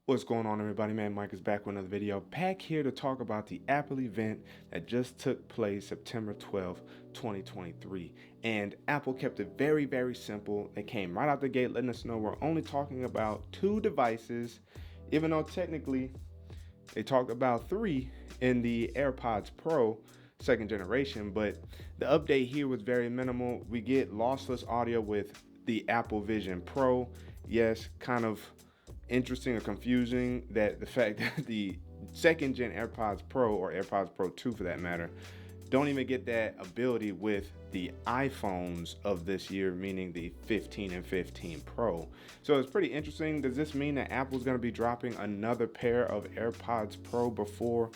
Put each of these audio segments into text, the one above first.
What's going on, everybody? Man, Mike is back with another video. Back here to talk about the Apple event that just took place September 12th, 2023. And Apple kept it very, very simple. They came right out the gate letting us know we're only talking about 2 devices, even though technically they talked about 3 in the AirPods Pro second generation. But the update here was very minimal. We get lossless audio with the Apple Vision Pro. Yes, kind of interesting or confusing that the fact that the second gen AirPods Pro, or AirPods Pro 2 for that matter, don't even get that ability with the iPhones of this year, meaning the 15 and 15 Pro. So it's pretty interesting. Does this mean that Apple's going to be dropping another pair of AirPods Pro before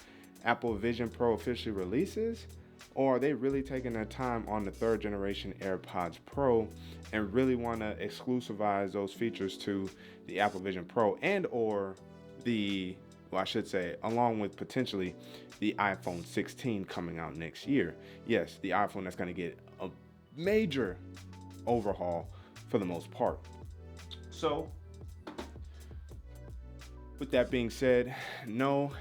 Apple Vision Pro officially releases? Or are they really taking their time on the third generation AirPods Pro and really want to exclusivize those features to the Apple Vision Pro and or along with potentially the iPhone 16 coming out next year? Yes, the iPhone that's going to get a major overhaul for the most part. So with that being said, no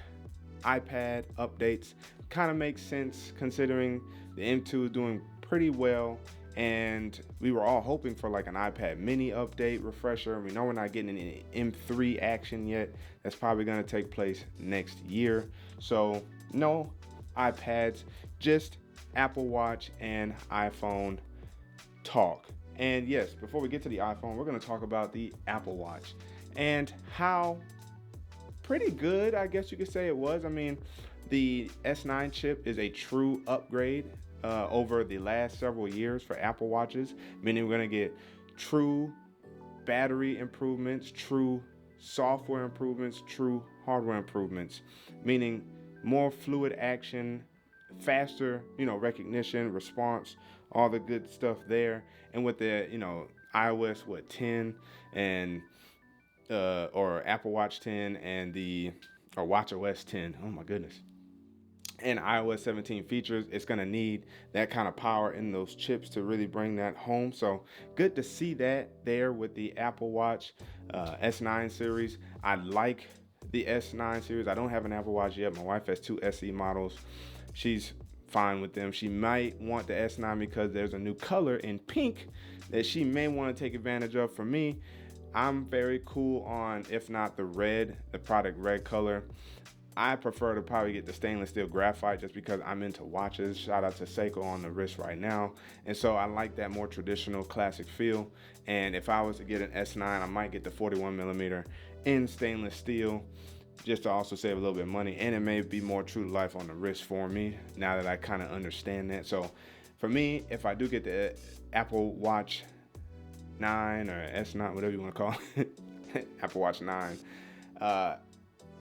iPad updates. Kind of makes sense considering the M2 is doing pretty well, and we were all hoping for like an iPad mini update refresher. We know we're not getting any M3 action yet. That's probably going to take place next year. So no iPads, just Apple Watch and iPhone talk. And yes, before we get to the iPhone, we're going to talk about the Apple Watch and how pretty good, I guess you could say it was. I mean, the S9 chip is a true upgrade over the last several years for Apple Watches, meaning we're going to get true battery improvements, true software improvements, true hardware improvements, meaning more fluid action, faster, recognition, response, all the good stuff there. And with the, iOS 10 and or Apple Watch 10 and or WatchOS 10. Oh my goodness. And iOS 17 features, it's going to need that kind of power in those chips to really bring that home. So good to see that there with the Apple Watch S9 series. I like the S9 series. I don't have an Apple Watch yet. My wife has 2 SE models. She's fine with them. She might want the S9 because there's a new color in pink that she may want to take advantage of. For me, I'm very cool on, if not the product red color. I prefer to probably get the stainless steel graphite just because I'm into watches. Shout out to Seiko on the wrist right now. And so I like that more traditional classic feel. And if I was to get an S9, I might get the 41 millimeter in stainless steel just to also save a little bit of money. And it may be more true to life on the wrist for me now that I kind of understand that. So for me, if I do get the Apple Watch 9 or S9, whatever you want to call it, Apple Watch 9,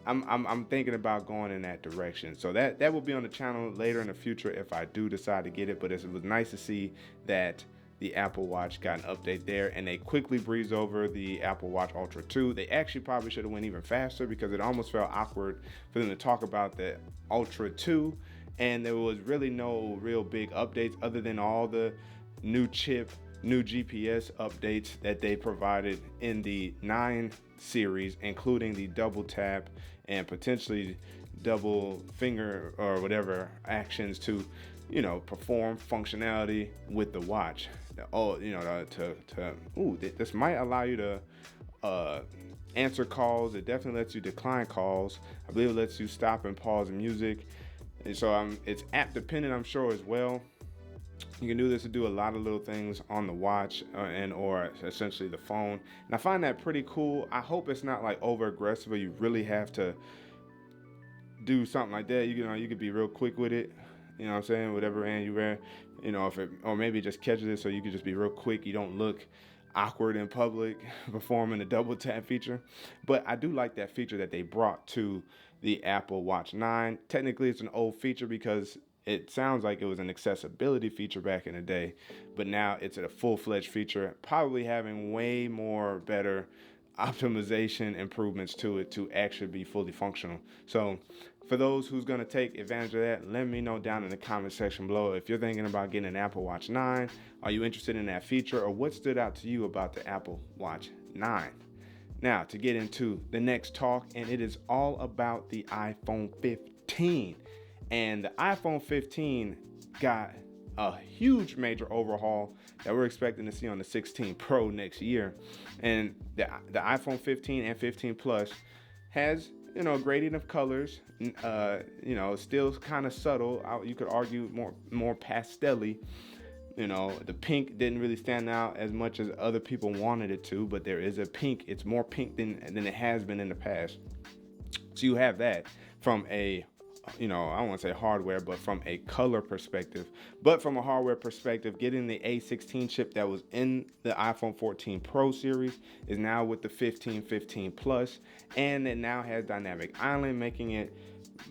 I'm thinking about going in that direction. So that will be on the channel later in the future if I do decide to get it. But it was nice to see that the Apple Watch got an update there, and they quickly breezed over the Apple Watch Ultra 2. They actually probably should have went even faster because it almost felt awkward for them to talk about the Ultra 2, and there was really no real big updates other than all the new chip, new GPS updates that they provided in the 9 series, including the double tap and potentially double finger or whatever actions to, perform functionality with the watch. This might allow you to answer calls. It definitely lets you decline calls. I believe it lets you stop and pause music. And so it's app dependent, I'm sure, as well. You can do this to do a lot of little things on the watch or essentially the phone. And I find that pretty cool. I hope it's not like over aggressive where you really have to do something like that. You could be real quick with it. You know what I'm saying? Whatever hand you wear, or maybe it just catches it so you can just be real quick. You don't look awkward in public performing the double tap feature. But I do like that feature that they brought to the Apple Watch 9. Technically, it's an old feature because it sounds like it was an accessibility feature back in the day, but now it's a full-fledged feature, probably having way more better optimization improvements to it to actually be fully functional. So for those who's going to take advantage of that, let me know down in the comment section below. If you're thinking about getting an Apple Watch 9, are you interested in that feature, or what stood out to you about the Apple Watch 9? Now, to get into the next talk, and it is all about the iPhone 15. And the iPhone 15 got a huge major overhaul that we're expecting to see on the 16 Pro next year. And the iPhone 15 and 15 Plus has, gradient of colors, still kind of subtle. You could argue more pastel-y. The pink didn't really stand out as much as other people wanted it to, but there is a pink. It's more pink than it has been in the past. So you have that from a, I don't want to say hardware, but from a color perspective. But from a hardware perspective, getting the A16 chip that was in the iPhone 14 Pro series is now with the 15 Plus, and it now has dynamic island, making it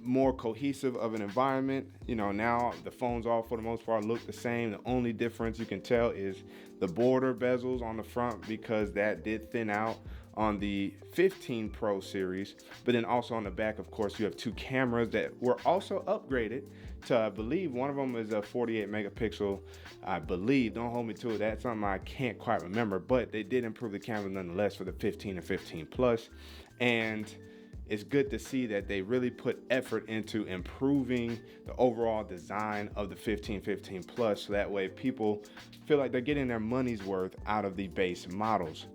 more cohesive of an environment. Now the phones all for the most part look the same. The only difference you can tell is the border bezels on the front, because that did thin out on the 15 Pro series. But then also on the back, of course, you have two cameras that were also upgraded to, I believe one of them is a 48 megapixel, I believe. Don't hold me to it. That's something I can't quite remember, but they did improve the camera nonetheless for the 15 and 15 Plus. And it's good to see that they really put effort into improving the overall design of the 15 Plus, so that way people feel like they're getting their money's worth out of the base models.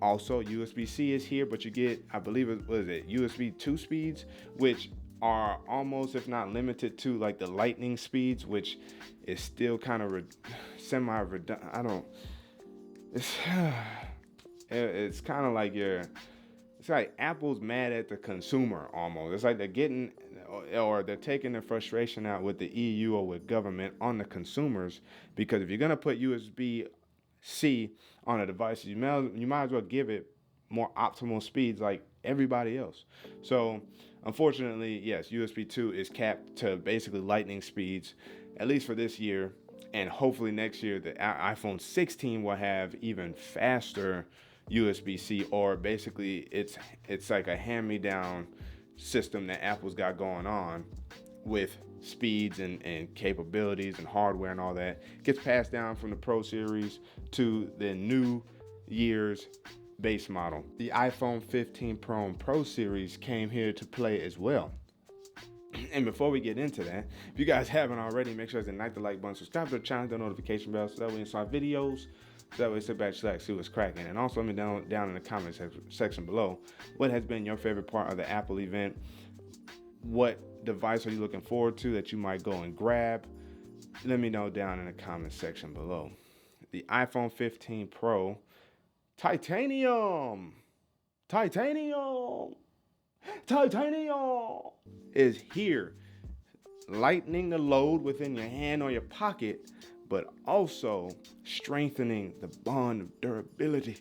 Also, USB-C is here, but you get, I believe, USB 2 speeds, which are almost, if not limited to, like the lightning speeds, which is still kind of semi-redundant. It's kind of like it's like Apple's mad at the consumer almost. It's like they're getting, or they're taking their frustration out with the EU or with government on the consumers, because if you're going to put USB-C on a device, you might as well give it more optimal speeds like everybody else. So unfortunately, yes, USB 2 is capped to basically lightning speeds, at least for this year. And hopefully next year, the iPhone 16 will have even faster USB-C, or basically it's like a hand-me-down system that Apple's got going on with speeds and capabilities and hardware and all that. Gets passed down from the Pro series to the new year's base model. The iPhone 15 Pro and Pro series came here to play as well. And before we get into that, if you guys haven't already, make sure to ignite the like button, subscribe to the channel, the notification bell, so that way you saw videos. So that way, sit back, relax, see what's cracking. And also, let me down in the comment section below, what has been your favorite part of the Apple event? What device are you looking forward to that you might go and grab? Let me know down in the comment section below. The iPhone 15 Pro, titanium is here, lightening the load within your hand or your pocket, but also strengthening the bond of durability.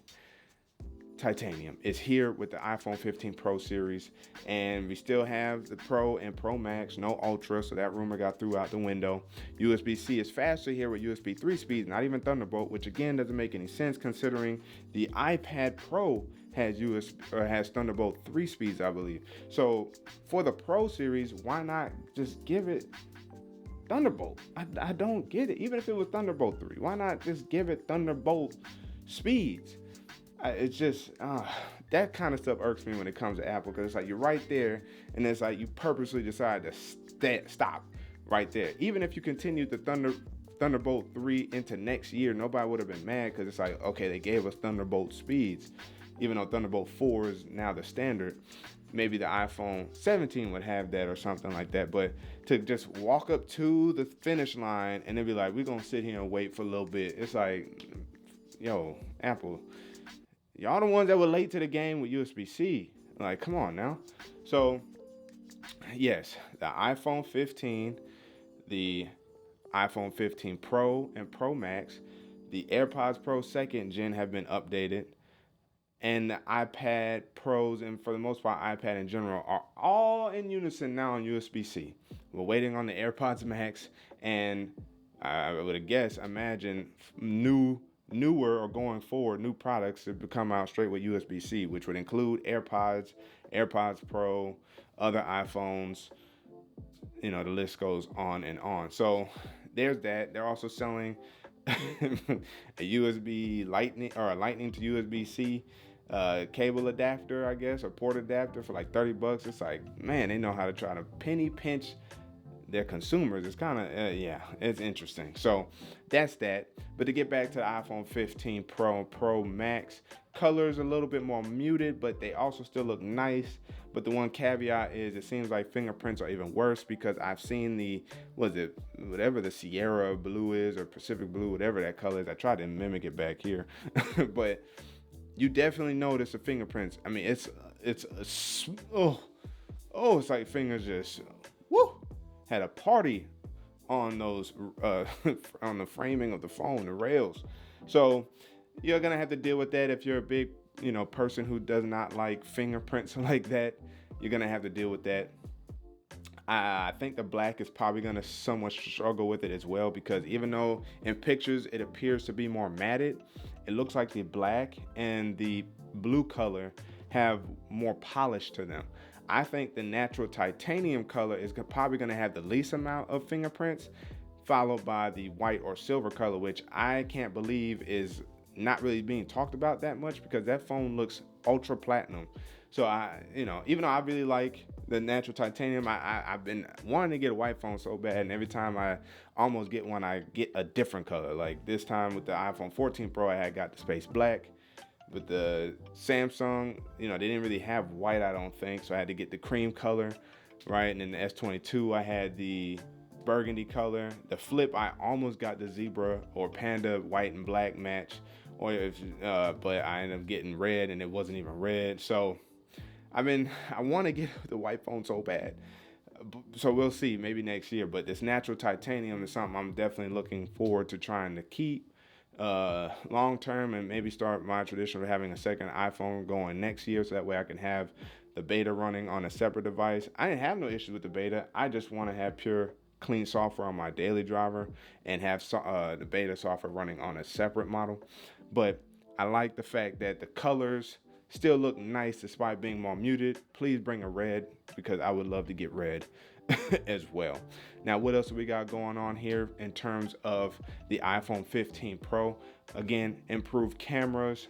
Titanium is here with the iPhone 15 Pro series, and we still have the Pro and Pro Max, no Ultra, so that rumor got thrown out the window. USB-C is faster here with USB 3 speeds, not even Thunderbolt, which again doesn't make any sense considering the iPad Pro has Thunderbolt 3 speeds, I believe. So for the Pro series, why not just give it Thunderbolt? I don't get it. Even if it was Thunderbolt 3, why not just give it Thunderbolt speeds? It's just that kind of stuff irks me when it comes to Apple, because it's like you're right there, and it's like you purposely decide to stop right there. Even if you continued the Thunderbolt 3 into next year, nobody would have been mad, because it's like, okay, they gave us Thunderbolt speeds, even though Thunderbolt 4 is now the standard. Maybe the iPhone 17 would have that or something like that. But to just walk up to the finish line and then be like, we're going to sit here and wait for a little bit. It's like, yo, Apple, y'all the ones that were late to the game with USB-C. Like, come on now. So, yes, the iPhone 15, the iPhone 15 Pro and Pro Max, the AirPods Pro 2nd Gen have been updated, and the iPad Pros, and for the most part iPad in general, are all in unison now on USB-C. We're waiting on the AirPods Max, and I would imagine newer or going forward new products to come out straight with USB-C, which would include AirPods Pro, other iPhones, the list goes on and on. So there's that. They're also selling a USB Lightning or a Lightning to USB-C cable adapter, I guess, or port adapter for like $30. It's like, man, they know how to try to penny pinch their consumers. It's kind of yeah, it's interesting. So that's that. But to get back to the iPhone 15 Pro and Pro Max, colors a little bit more muted, but they also still look nice. But the one caveat is it seems like fingerprints are even worse, because I've seen the, whatever the Sierra blue is, or Pacific blue, whatever that color is. I tried to mimic it back here, but you definitely notice the fingerprints. I mean, it's it's like fingers just had a party on those on the framing of the phone, the rails. So you're gonna have to deal with that if you're a big person who does not like fingerprints like that. You're gonna have to deal with that. I think the black is probably gonna somewhat struggle with it as well, because even though in pictures it appears to be more matted, it looks like the black and the blue color have more polish to them. I think the natural titanium color is probably going to have the least amount of fingerprints, followed by the white or silver color, which I can't believe is not really being talked about that much, because that phone looks ultra platinum. So even though I really like the natural titanium, I've been wanting to get a white phone so bad, and every time I almost get one, I get a different color. Like this time with the iPhone 14 Pro, I had got the space black. With the Samsung, they didn't really have white, I don't think, so I had to get the cream color, right? And then the S22, I had the burgundy color. The Flip, I almost got the zebra or panda white and black match, but I ended up getting red, and it wasn't even red. So, I want to get the white phone so bad. So we'll see, maybe next year. But this natural titanium is something I'm definitely looking forward to trying to keep long term, and maybe start my tradition of having a second iPhone going next year, so that way I can have the beta running on a separate device. I didn't have no issues with the beta. I just want to have pure clean software on my daily driver and have the beta software running on a separate model. But I like the fact that the colors still look nice despite being more muted. Please bring a red, because I would love to get red as well. Now, what else do we got going on here in terms of the iPhone 15 Pro? Again, improved cameras.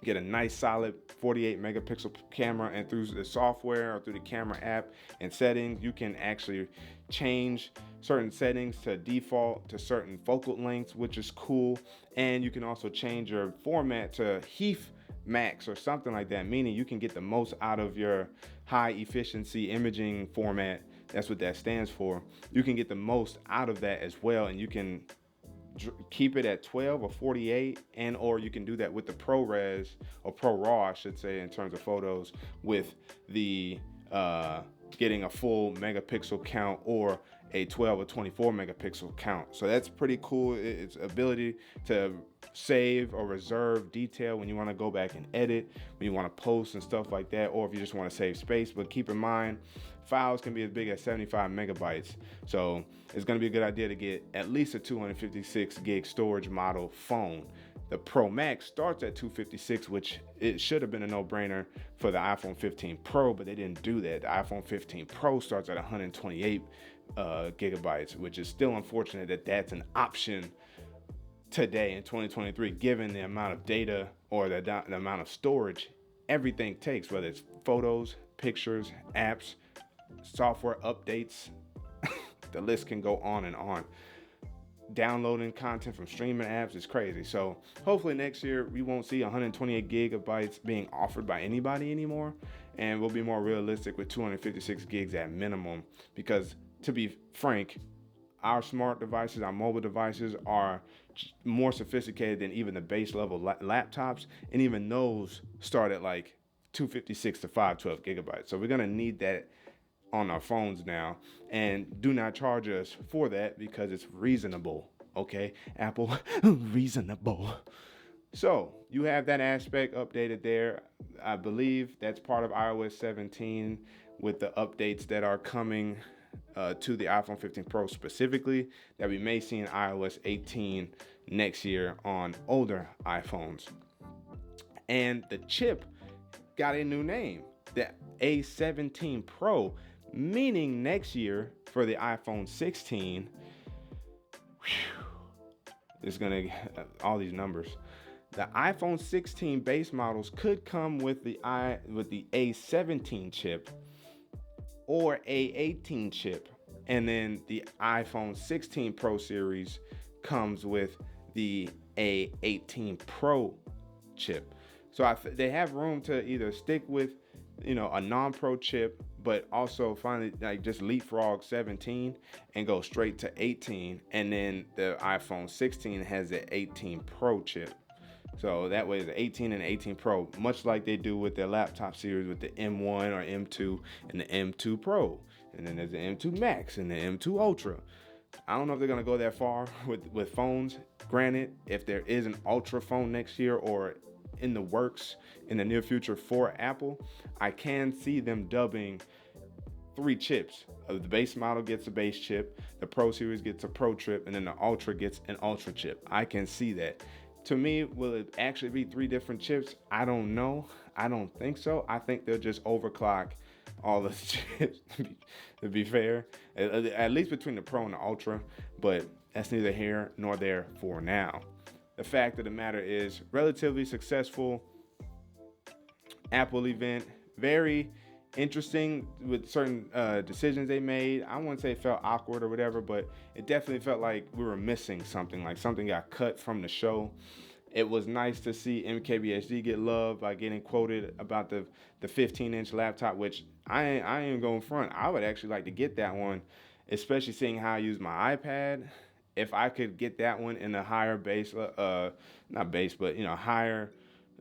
Get a nice solid 48 megapixel camera, and through the software or through the camera app and settings, you can actually change certain settings to default to certain focal lengths, which is cool. And you can also change your format to HEIF Max or something like that, meaning you can get the most out of your high efficiency imaging format. That's what that stands for. You can get the most out of that as well, and you can keep it at 12 or 48, and or you can do that with the ProRes or ProRAW, I should say, in terms of photos, with the getting a full megapixel count or a 12 or 24 megapixel count. So that's pretty cool. It's ability to save or reserve detail when you want to go back and edit, when you want to post and stuff like that, or if you just want to save space. But keep in mind, files can be as big as 75 megabytes. So it's going to be a good idea to get at least a 256 gig storage model phone. The Pro Max starts at 256, which it should have been a no-brainer for the iPhone 15 Pro, but they didn't do that. The iPhone 15 Pro starts at 128 gigabytes, which is still unfortunate that that's an option today in 2023, given the amount of data or the amount of storage everything takes, whether it's photos, pictures, apps, software updates. The list can go on and on. Downloading content from streaming apps is crazy. So hopefully next year we won't see 128 gigabytes being offered by anybody anymore, and we'll be more realistic with 256 gigs at minimum, because to be frank, our smart devices, our mobile devices are more sophisticated than even the base level laptops, and even those start at like 256 to 512 gigabytes. So we're going to need that on our phones now, and do not charge us for that, because it's reasonable. Okay, Apple, reasonable. So you have that aspect updated there. I believe that's part of iOS 17 with the updates that are coming to the iPhone 15 Pro specifically, that we may see in iOS 18 next year on older iPhones. And the chip got a new name, the A17 Pro, meaning next year for the iPhone 16, it's gonna all these numbers. The iPhone 16 base models could come with the A17 chip or A18 chip, and then the iPhone 16 Pro series comes with the A18 Pro chip. So they have room to either stick with, a non-Pro chip, but also finally just leapfrog 17 and go straight to 18, and then the iPhone 16 has the 18 Pro chip. So that way the 18 and the 18 Pro, much like they do with their laptop series with the M1 or M2 and the M2 Pro. And then there's the M2 Max and the M2 Ultra. I don't know if they're going to go that far with phones. Granted, if there is an Ultra phone next year or in the works in the near future for Apple, I can see them dubbing 3 chips. The base model gets a base chip, the Pro series gets a Pro chip, and then the Ultra gets an Ultra chip. I can see that. To me, will it actually be 3 different chips? I don't know. I don't think so. I think they'll just overclock all the chips, to be fair, at least between the Pro and the Ultra, but that's neither here nor there for now. The fact of the matter is, relatively successful Apple event, very interesting with certain decisions they made. I wouldn't say it felt awkward or whatever, but it definitely felt like we were missing something, like something got cut from the show. It was nice to see MKBHD get love by getting quoted about the 15-inch laptop, which I ain't going front. I would actually like to get that one, especially seeing how I use my iPad. If I could get that one in a higher base, not base, but higher,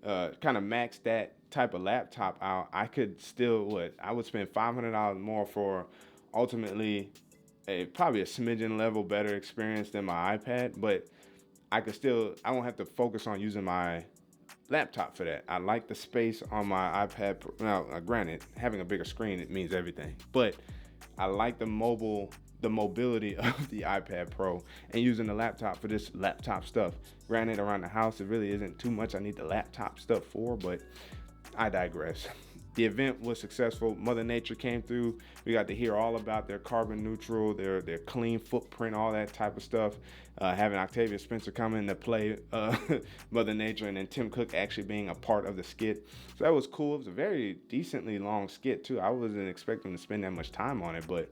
kind of max that type of laptop out, I could still I would spend $500 more for ultimately probably a smidgen level better experience than my iPad, but I won't have to focus on using my laptop for that. I like the space on my iPad. Now, granted, having a bigger screen, it means everything, but I like the mobility of the iPad Pro and using the laptop for this laptop stuff. Granted, around the house, it really isn't too much I need the laptop stuff for, but I digress. The event was successful. Mother Nature came through. We got to hear all about their carbon neutral, their clean footprint, all that type of stuff. Having Octavia Spencer come in to play Mother Nature, and then Tim Cook actually being a part of the skit. So that was cool. It was a very decently long skit too. I wasn't expecting to spend that much time on it, but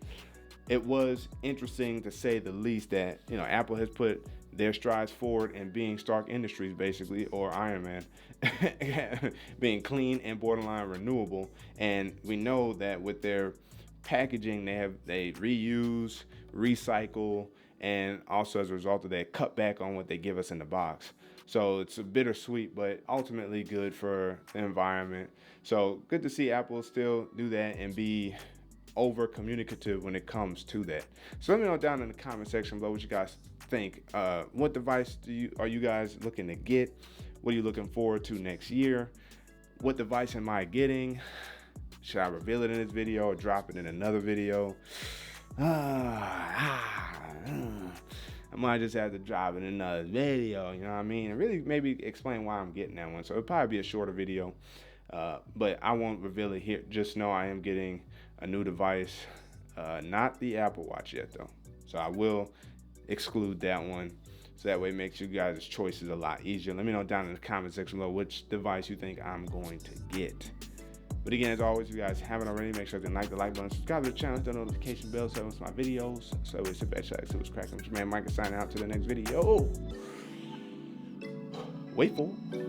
it was interesting to say the least that Apple has put their strides forward in being Stark Industries, basically, or Iron Man, being clean and borderline renewable. And we know that with their packaging, they reuse, recycle, and also as a result of that, cut back on what they give us in the box. So it's a bittersweet, but ultimately good for the environment. So good to see Apple still do that and be over communicative when it comes to that. So let me know down in the comment section below what you guys think. What device are you guys looking to get? What are you looking forward to next year? What device am I getting? Should I reveal it in this video or drop it in another video? I might just have to drop it in another video, you know what I mean? And really maybe explain why I'm getting that one. So it'll probably be a shorter video, but I won't reveal it here. Just know I am getting a new device, not the Apple Watch yet though. So I will exclude that one. So that way it makes you guys' choices a lot easier. Let me know down in the comment section below which device you think I'm going to get. But again, as always, if you guys haven't already, make sure to like the like button, subscribe to the channel, hit the notification bell so it's my videos. So it's a bad shot, so it's cracking. Your man Micah signing out to the next video. Wait for it.